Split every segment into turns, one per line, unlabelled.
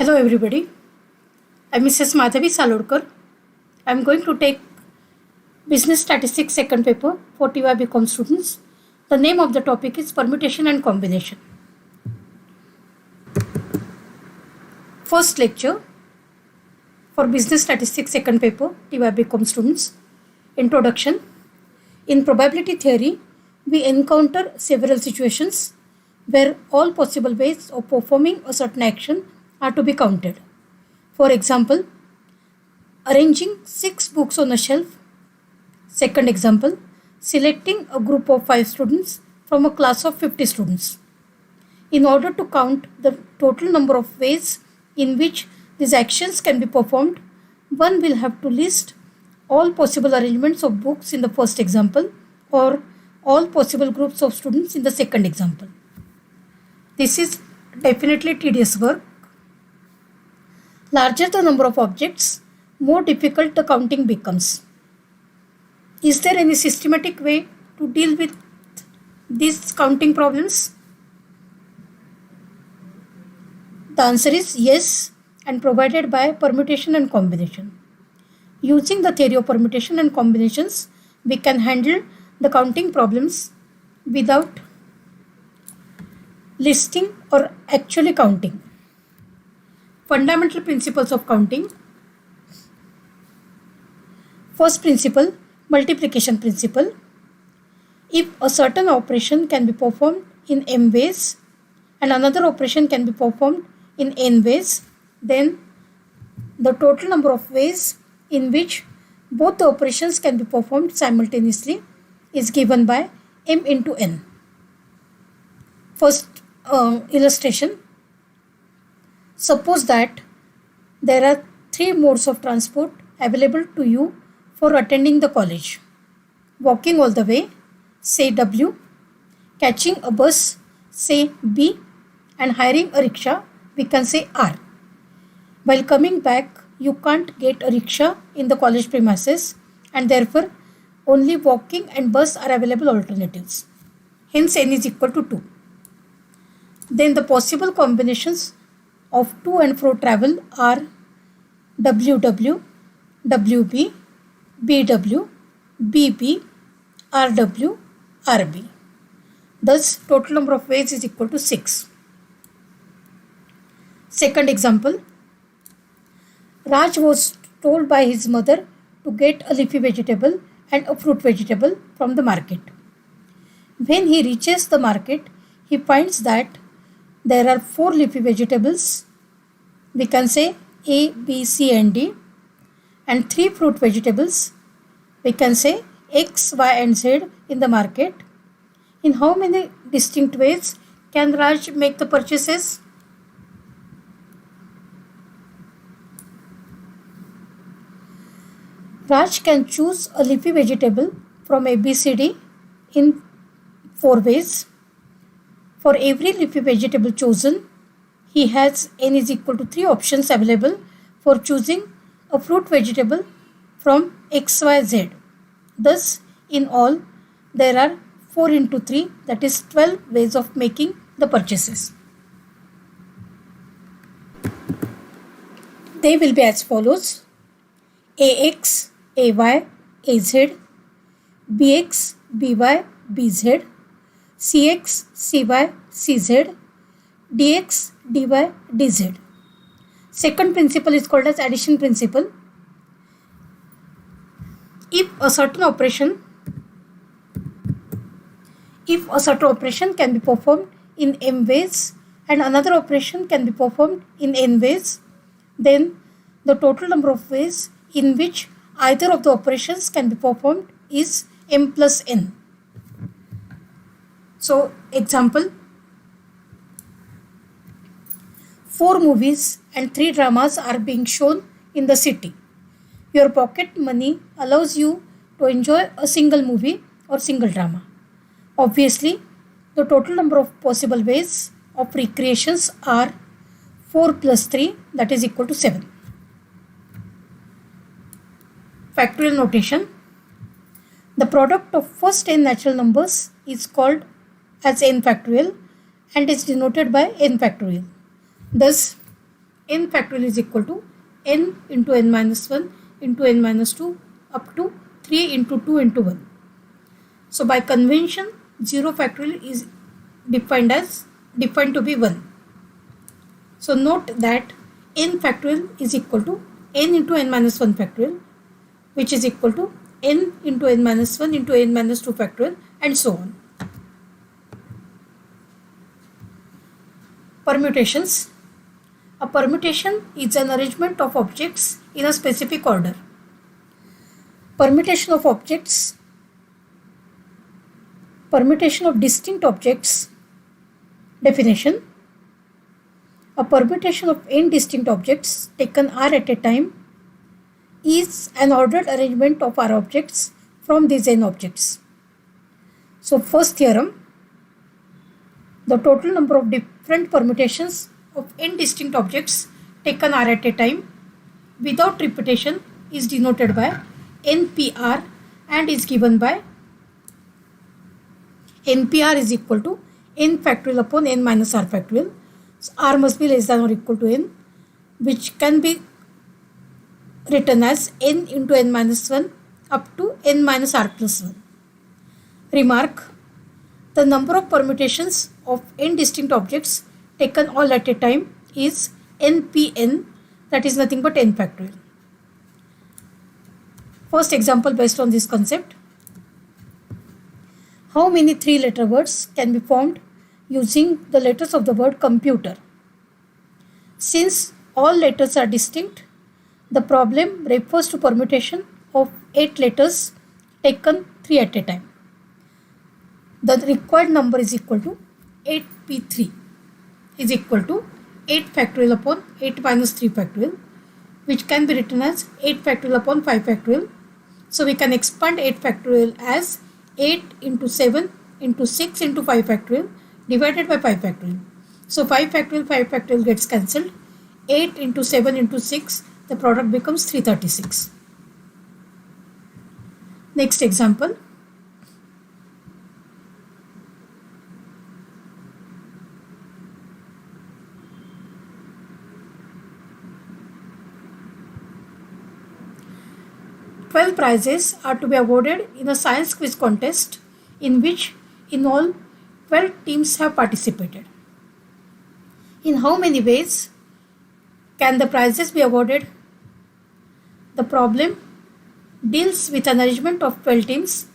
Hello everybody, I'm Mrs. Madhavi Salodkar. I'm going to take Business Statistics second paper for TY BCom students. The name of the topic is Permutation and Combination. First lecture for Business Statistics second paper TY BCom students. Introduction. In probability theory, we encounter several situations where all possible ways of performing a certain action are to be counted. For example, arranging 6 books on a shelf. Second example, selecting a group of 5 students from a class of 50 students. In order to count the total number of ways in which these actions can be performed, one will have to list all possible arrangements of books in the first example or all possible groups of students in the second example. This is definitely tedious work. Larger the number of objects, more difficult the counting becomes. Is there any systematic way to deal with these counting problems? The answer is yes, and provided by permutation and combination. Using the theory of permutation and combinations, we can handle the counting problems without listing or actually counting. Fundamental principles of counting. First principle, multiplication principle. If a certain operation can be performed in m ways and another operation can be performed in n ways, then the total number of ways in which both the operations can be performed simultaneously is given by m into n. First illustration. Suppose that there are 3 modes of transport available to you for attending the college. Walking all the way, say W, catching a bus, say B, and hiring a rickshaw, we can say R. While coming back, you can't get a rickshaw in the college premises, and therefore only walking and bus are available alternatives. Hence n is equal to 2. Then the possible combinations of to and fro travel are WW, WB, BW, BB, RW, RB. Thus, total number of ways is equal to 6. Second example. Raj was told by his mother to get a leafy vegetable and a fruit vegetable from the market. When he reaches the market, he finds that there are 4 leafy vegetables, we can say A, B, C and D, and 3 fruit vegetables, we can say X, Y and Z in the market. In how many distinct ways can Raj make the purchases? Raj can choose a leafy vegetable from A, B, C, D in 4 ways. For every leafy vegetable chosen, he has n is equal to 3 options available for choosing a fruit vegetable from X, Y, Z. Thus, in all, there are 4 into 3, that is 12 ways of making the purchases. They will be as follows: AX, AY, AZ, BX, BY, BZ, CX, CY, CZ, DX, DY, DZ. Second principle is called as addition principle. If a certain operation can be performed in m ways and another operation can be performed in n ways, then the total number of ways in which either of the operations can be performed is m plus n. So, example, 4 movies and 3 dramas are being shown in the city. Your pocket money allows you to enjoy a single movie or single drama. Obviously, the total number of possible ways of recreations are 4 plus 3, that is equal to 7. Factorial notation. The product of first n natural numbers is called as n factorial and is denoted by n factorial. Thus, n factorial is equal to n into n minus 1 into n minus 2 up to 3 into 2 into 1. So by convention, 0 factorial is defined to be 1. So note that n factorial is equal to n into n minus 1 factorial, which is equal to n into n minus 1 into n minus 2 factorial, and so on. Permutations. A permutation is an arrangement of objects in a specific order. Permutation of distinct objects. Definition. A permutation of n distinct objects taken R at a time is an ordered arrangement of R objects from these n objects. So first theorem, the total number of different permutations of n distinct objects taken R at a time without repetition is denoted by NPR and is given by NPR is equal to n factorial upon n minus R factorial. So R must be less than or equal to n, which can be written as n into n minus 1 up to n minus R plus 1. Remark: the number of permutations of n distinct objects taken all at a time is NPN, that is nothing but n factorial. First example based on this concept. How many 3-letter words can be formed using the letters of the word computer? Since all letters are distinct, the problem refers to permutation of 8 letters taken 3 at a time. The required number is equal to 8p3 is equal to 8 factorial upon 8 minus 3 factorial, which can be written as 8 factorial upon 5 factorial. So we can expand 8 factorial as 8 into 7 into 6 into 5 factorial divided by 5 factorial. So 5 factorial gets cancelled. 8 into 7 into 6, the product becomes 336. Next example. Twelve prizes are to be awarded in a science quiz contest in which in all 12 teams have participated. In how many ways can the prizes be awarded? The problem deals with an arrangement of 12 teams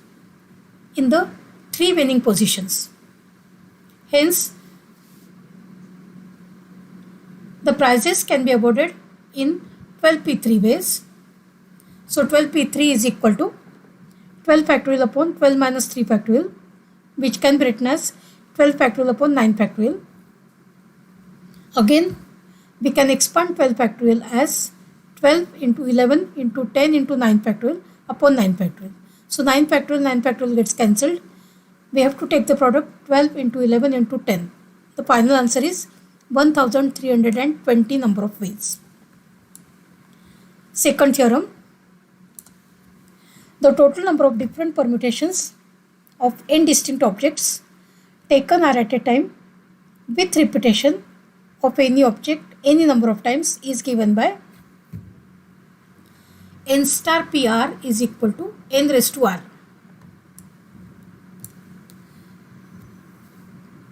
in the 3 winning positions. Hence, the prizes can be awarded in 12p3 ways. So 12p3 is equal to 12 factorial upon 12 minus 3 factorial, which can be written as 12 factorial upon 9 factorial. Again, we can expand 12 factorial as 12 into 11 into 10 into 9 factorial upon 9 factorial. So 9 factorial gets cancelled. We have to take the product 12 into 11 into 10. The final answer is 1320 number of ways. Second theorem. The total number of different permutations of n distinct objects taken are at a time with repetition of any object any number of times is given by n star PR is equal to n raised to R.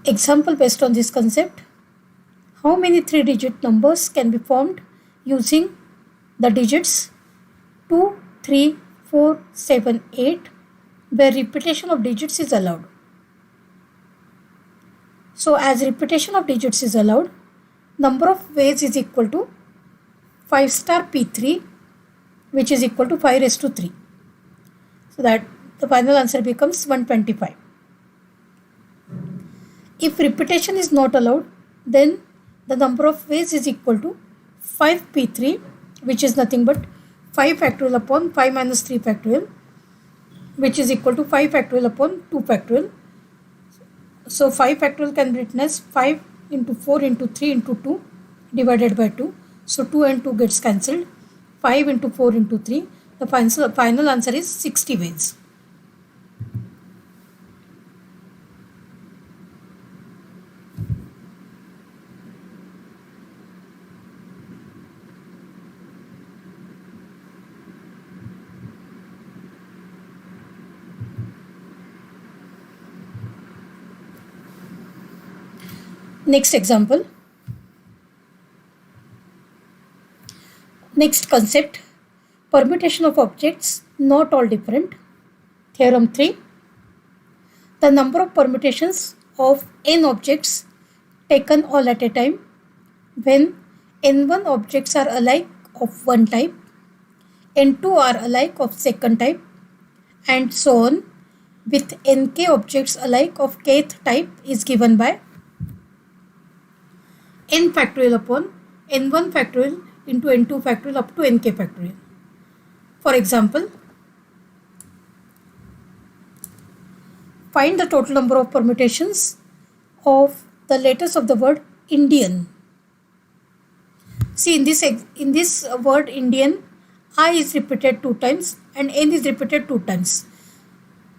Example based on this concept. How many 3-digit numbers can be formed using the digits 2, 3, 4, 7, 8, where repetition of digits is allowed? So as repetition of digits is allowed, number of ways is equal to 5 star P3, which is equal to 5 raised to 3. So that the final answer becomes 125. If repetition is not allowed, then the number of ways is equal to 5p3, which is nothing but 5 factorial upon 5 minus 3 factorial, which is equal to 5 factorial upon 2 factorial. So 5 factorial can be written as 5 into 4 into 3 into 2 divided by 2. So 2 and 2 gets cancelled. 5 into 4 into 3. The final answer is 60 ways. Next example. Next concept, permutation of objects not all different. Theorem 3. The number of permutations of n objects taken all at a time when n1 objects are alike of one type, n2 are alike of second type, and so on with nk objects alike of kth type is given by n factorial upon n1 factorial into n2 factorial up to nk factorial. For example, find the total number of permutations of the letters of the word Indian. See, in this word Indian, I is repeated 2 times and n is repeated 2 times.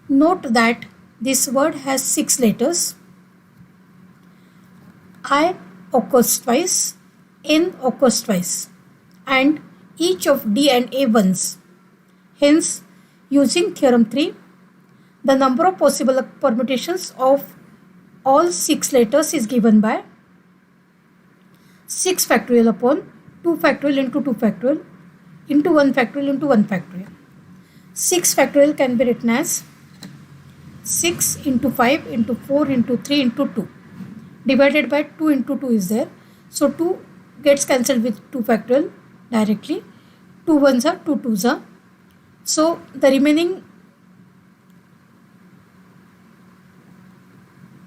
Note that this word has 6 letters. I occurs twice, n occurs twice, and each of d and a ones. Hence, using theorem 3, the number of possible permutations of all 6 letters is given by 6 factorial upon 2 factorial into 2 factorial into 1 factorial into 1 factorial. 6 factorial can be written as 6 into 5 into 4 into 3 into 2 divided by 2 into 2 is there. So 2 gets cancelled with 2 factorial directly. 2 ones are 2 twos are. So the remaining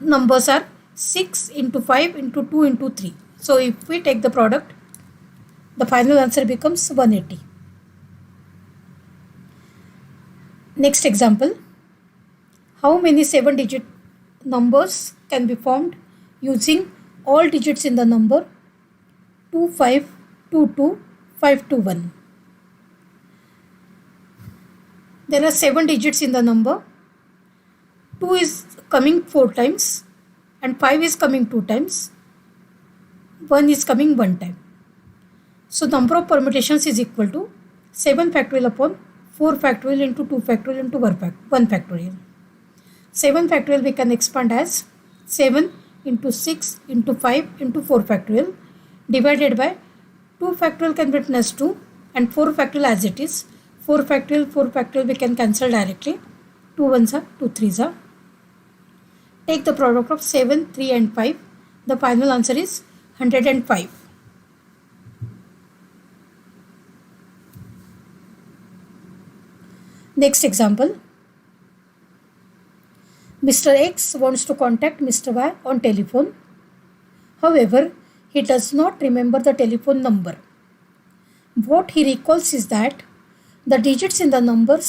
numbers are 6 into 5 into 2 into 3. So if we take the product, the final answer becomes 180. Next example. How many 7-digit numbers can be formed using all digits in the number 2522521? There are 7 digits in the number. 2 is coming 4 times and 5 is coming 2 times. 1 is coming 1 time. So number of permutations is equal to 7 factorial upon 4 factorial into 2 factorial into 1 factorial. 7 factorial we can expand as 7 into 6 into 5 into 4 factorial divided by 2 factorial can be written as 2 and 4 factorial as it is. 4 factorial we can cancel directly. 2 ones are 2 threes are. Take the product of 7, 3 and 5. The final answer is 105. Next example. Mr. X wants to contact Mr. Y on telephone. However, he does not remember the telephone number. What he recalls is that the digits in the number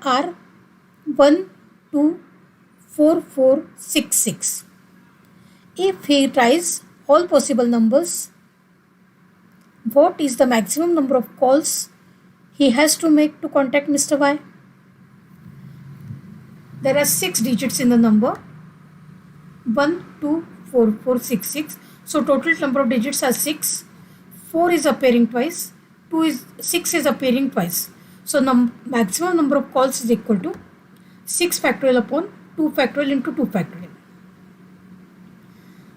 are 1, 2, 4, 4, 6, 6. If he tries all possible numbers, what is the maximum number of calls he has to make to contact Mr. Y? There are 6 digits in the number 1, 2, 4, 4, 6, 6. So total number of digits are 6. 4 is appearing twice. 6 is appearing twice. So maximum number of calls is equal to 6 factorial upon 2 factorial into 2 factorial.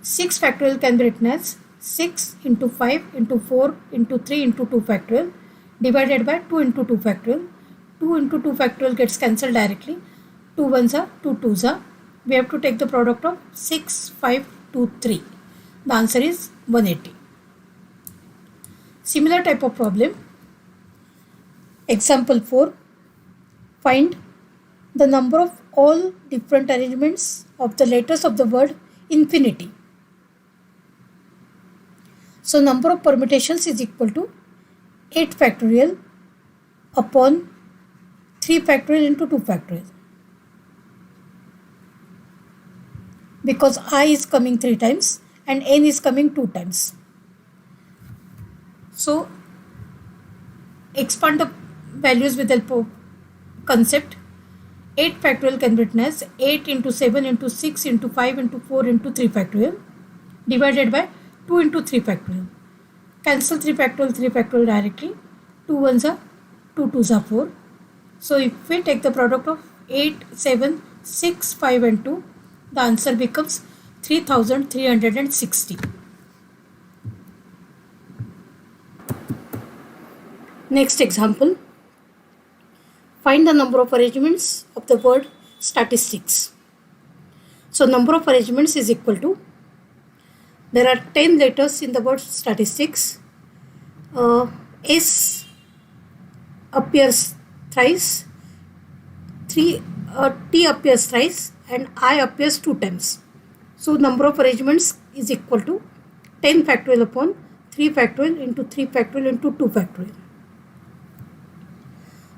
6 factorial can be written as 6 into 5 into 4 into 3 into 2 factorial divided by 2 into 2 factorial. 2 into 2 factorial gets cancelled directly. 2 ones are 2 twos are. We have to take the product of 6, 5, 2, 3. The answer is 180. Similar type of problem. Example 4. Find the number of all different arrangements of the letters of the word infinity. So number of permutations is equal to 8 factorial upon 3 factorial into 2 factorial. Because I is coming 3 times and n is coming 2 times. So expand the values with help of concept. 8 factorial can be written as 8 into 7 into 6 into 5 into 4 into 3 factorial divided by 2 into 3 factorial. Cancel 3 factorial directly. 2 ones are 2 twos are 4. So if we take the product of 8, 7, 6, 5 and 2, the answer becomes 3360. Next example. Find the number of arrangements of the word statistics. So number of arrangements is equal to, there are 10 letters in the word statistics. S appears thrice, T appears thrice, and I appears 2 times. So number of arrangements is equal to 10 factorial upon 3 factorial into 3 factorial into 2 factorial.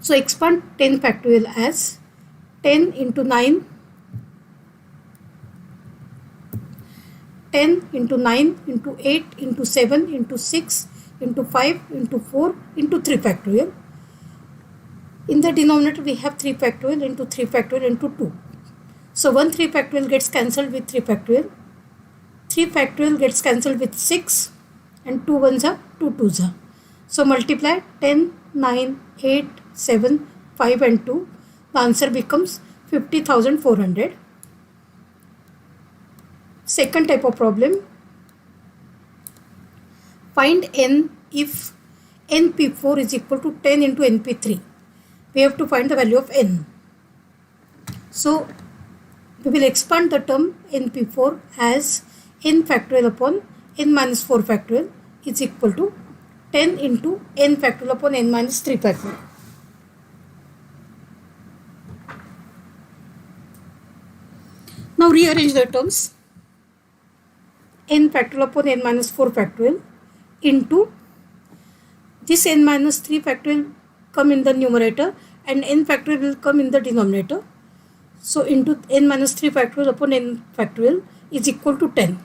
So expand 10 factorial as 10 into 9, 10 into 9 into 8 into 7 into 6 into 5 into 4 into 3 factorial. In the denominator we have 3 factorial into 3 factorial into 2. So 1 3 factorial gets cancelled with 3 factorial. 3 factorial gets cancelled with 6, and 2 ones are 2 twos are. So multiply 10, 9, 8, 7, 5 and 2. The answer becomes 50,400. Second type of problem. Find n if np4 is equal to 10 into np3. We have to find the value of n. So we will expand the term np4 as n factorial upon n minus 4 factorial is equal to 10 into n factorial upon n minus 3 factorial. Now rearrange the terms. N factorial upon n minus 4 factorial into this n minus 3 factorial come in the numerator and n factorial will come in the denominator. So into n minus 3 factorial upon n factorial is equal to 10.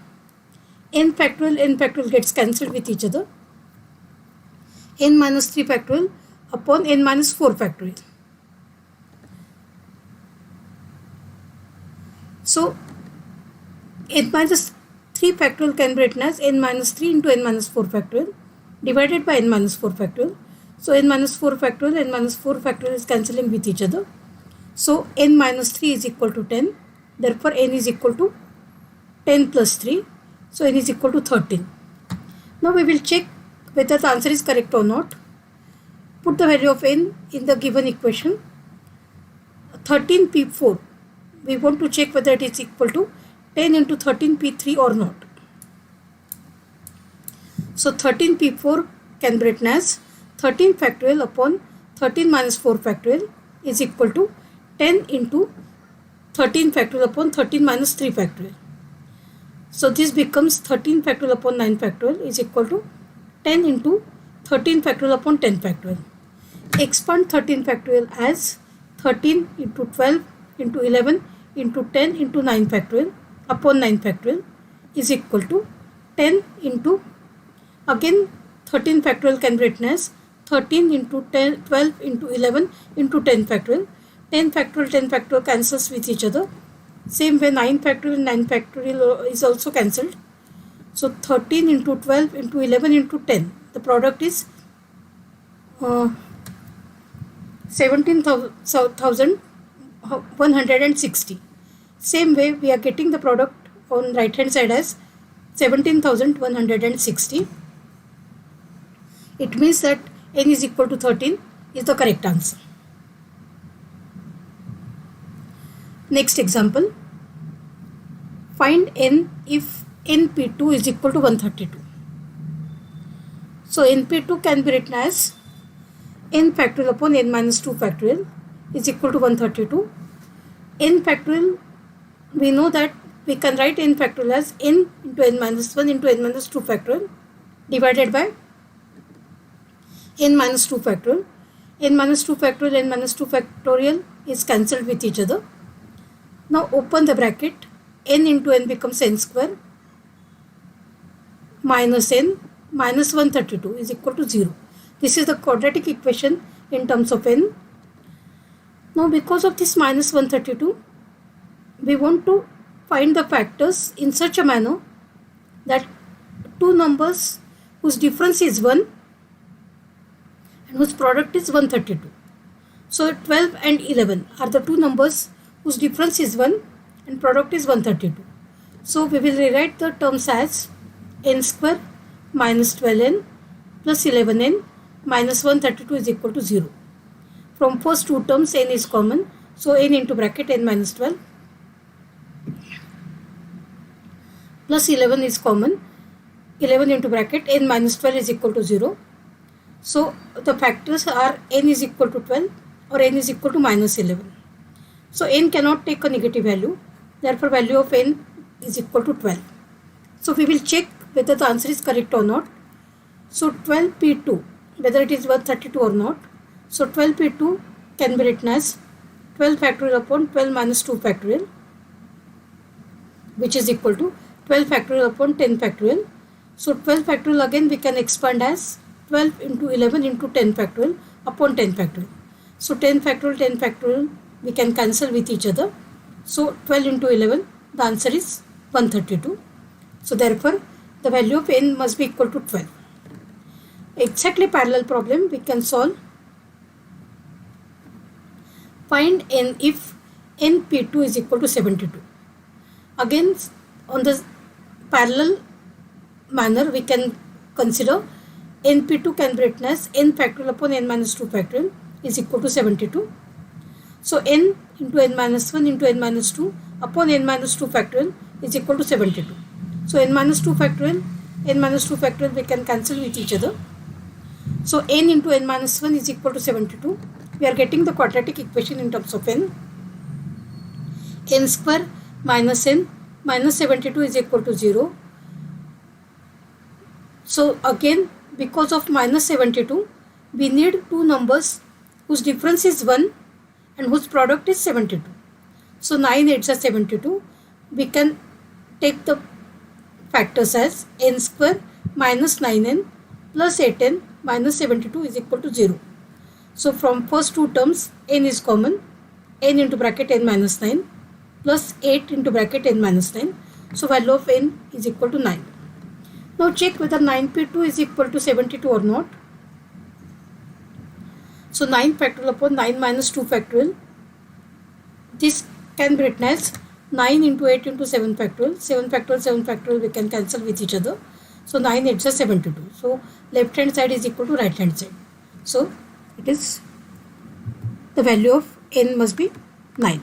N factorial gets cancelled with each other. N minus 3 factorial upon n minus 4 factorial. So n minus 3 factorial can be written as n minus 3 into n minus 4 factorial divided by n minus 4 factorial. So n minus 4 factorial is cancelling with each other. So n minus 3 is equal to 10. Therefore n is equal to 10 plus 3. So n is equal to 13. Now we will check whether the answer is correct or not. Put the value of n in the given equation. 13p4. We want to check whether it is equal to 10 into 13p3 or not. So 13p4 can be written as 13 factorial upon 13 minus 4 factorial is equal to 10 into 13 factorial upon 13 minus 3 factorial. So this becomes 13 factorial upon 9 factorial is equal to 10 into 13 factorial upon 10 factorial. Expand 13 factorial as 13 into 12 into 11 into 10 into 9 factorial upon 9 factorial is equal to 10 into, again 13 factorial can be written as 13 into 10, 12 into 11 into 10 factorial. 10 factorial cancels with each other. Same way 9 factorial and 9 factorial is also cancelled. So 13 into 12 into 11 into 10. The product is 17,160. Same way we are getting the product on right hand side as 17,160. It means that n is equal to 13 is the correct answer. Next example. Find n if np2 is equal to 132. So np2 can be written as n factorial upon n minus 2 factorial is equal to 132. N factorial, we know that we can write n factorial as n into n minus 1 into n minus 2 factorial divided by n minus 2 factorial. N minus 2 factorial, n minus 2 factorial is cancelled with each other. Now open the bracket. N into n becomes n square minus n minus 132 is equal to 0. This is the quadratic equation in terms of n. Now because of this minus 132, we want to find the factors in such a manner that two numbers whose difference is 1 and whose product is 132. So 12 and 11 are the two numbers whose difference is 1 and product is 132. So we will rewrite the terms as n square minus 12n plus 11n minus 132 is equal to 0. From first two terms n is common, so n into bracket n minus 12 plus 11 is common, 11 into bracket n minus 12 is equal to 0. So the factors are n is equal to 12 or n is equal to minus 11. So n cannot take a negative value, therefore value of n is equal to 12. So we will check whether the answer is correct or not. So 12p2, whether it is 132 or not. So 12p2 can be written as 12 factorial upon 12 minus 2 factorial, which is equal to 12 factorial upon 10 factorial. So 12 factorial again we can expand as 12 into 11 into 10 factorial upon 10 factorial. So 10 factorial we can cancel with each other. So 12 into 11, the answer is 132. So therefore the value of n must be equal to 12. Exactly parallel problem we can solve. Find n if np2 is equal to 72. Again on the parallel manner we can consider np2 can be written as n factorial upon n minus 2 factorial is equal to 72. So n into n minus 1 into n minus 2 upon n minus 2 factorial is equal to 72. So n minus 2 factorial we can cancel with each other. So n into n minus 1 is equal to 72. We are getting the quadratic equation in terms of n. N square minus n minus 72 is equal to 0. So again, because of minus 72, we need two numbers whose difference is 1 and whose product is 72. So 9 8s are 72. We can take the factors as n square minus 9n plus 8n minus 72 is equal to 0. So from first two terms n is common, n into bracket n minus 9 plus 8 into bracket n minus 9. So value of n is equal to 9. Now check whether 9p2 is equal to 72 or not. So 9 factorial upon 9 minus 2 factorial. This can be written as 9 into 8 into 7 factorial. 7 factorial we can cancel with each other. So 9 8s are 72. So left hand side is equal to right hand side. So it is the value of n must be 9.